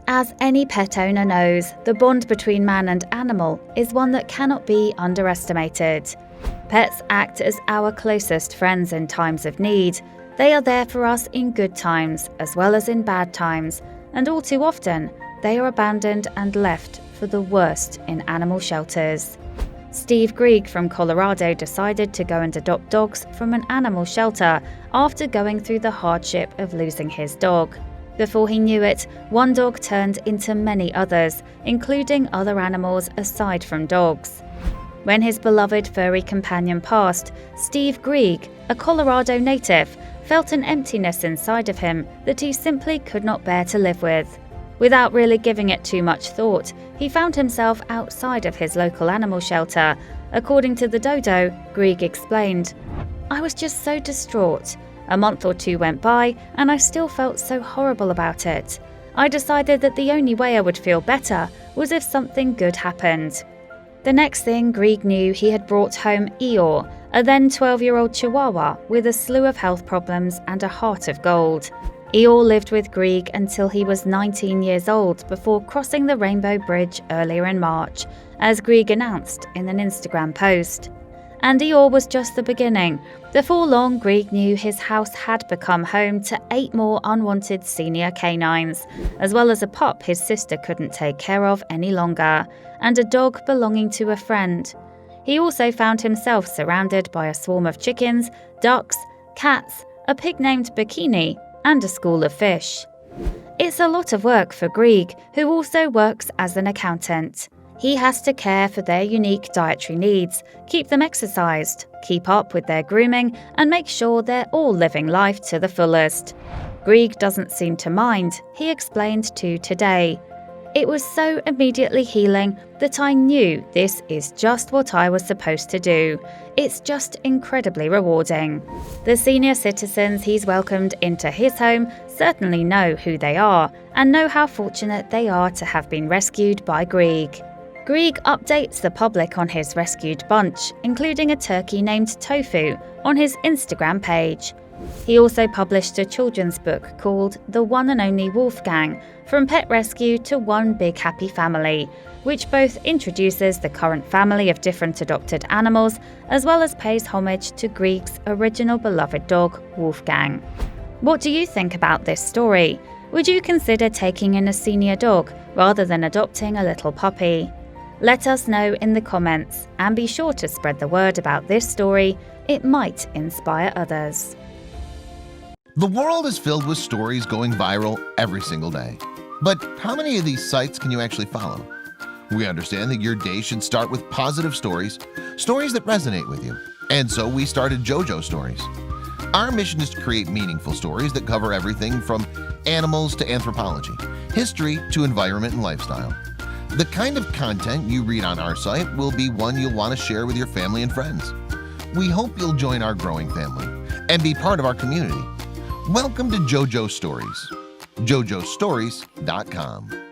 As any pet owner knows, the bond between man and animal is one that cannot be underestimated. Pets act as our closest friends in times of need. They are there for us in good times as well as in bad times, and all too often, they are abandoned and left for the worst in animal shelters. Steve Grieg from Colorado decided to go and adopt dogs from an animal shelter after going through the hardship of losing his dog. Before he knew it, one dog turned into many others, including other animals aside from dogs. When his beloved furry companion passed, Steve Grieg, a Colorado native, felt an emptiness inside of him that he simply could not bear to live with. Without really giving it too much thought, he found himself outside of his local animal shelter. According to the dodo, Grieg explained, "I was just so distraught. A month or two went by, and I still felt so horrible about it. I decided that the only way I would feel better was if something good happened." The next thing Grieg knew, he had brought home Andyore, a then 12-year-old Chihuahua with a slew of health problems and a heart of gold. Andyore lived with Grieg until he was 19 years old before crossing the Rainbow Bridge earlier in March, as Grieg announced in an Instagram post. Andyore was just the beginning. Before long, Grieg knew his house had become home to 8 more unwanted senior canines, as well as a pup his sister couldn't take care of any longer, and a dog belonging to a friend. He also found himself surrounded by a swarm of chickens, ducks, cats, a pig named Bikini, and a school of fish. It's a lot of work for Grieg, who also works as an accountant. He has to care for their unique dietary needs, keep them exercised, keep up with their grooming, and make sure they're all living life to the fullest. Grieg doesn't seem to mind, he explained to Today. "It was so immediately healing that I knew this is just what I was supposed to do. It's just incredibly rewarding." The senior citizens he's welcomed into his home certainly know who they are and know how fortunate they are to have been rescued by Grieg. Grieg updates the public on his rescued bunch, including a turkey named Tofu, on his Instagram page. He also published a children's book called The One and Only Wolfgang, From Pet Rescue to One Big Happy Family, which both introduces the current family of different adopted animals, as well as pays homage to Grieg's original beloved dog, Wolfgang. What do you think about this story? Would you consider taking in a senior dog rather than adopting a little puppy? Let us know in the comments, and be sure to spread the word about this story. It might inspire others. The world is filled with stories going viral every single day. But how many of these sites can you actually follow? We understand that your day should start with positive stories, stories that resonate with you. And so we started JoJo Stories. Our mission is to create meaningful stories that cover everything from animals to anthropology, history to environment and lifestyle. The kind of content you read on our site will be one you'll want to share with your family and friends. We hope you'll join our growing family and be part of our community. Welcome to JoJo Stories. JoJoStories.com.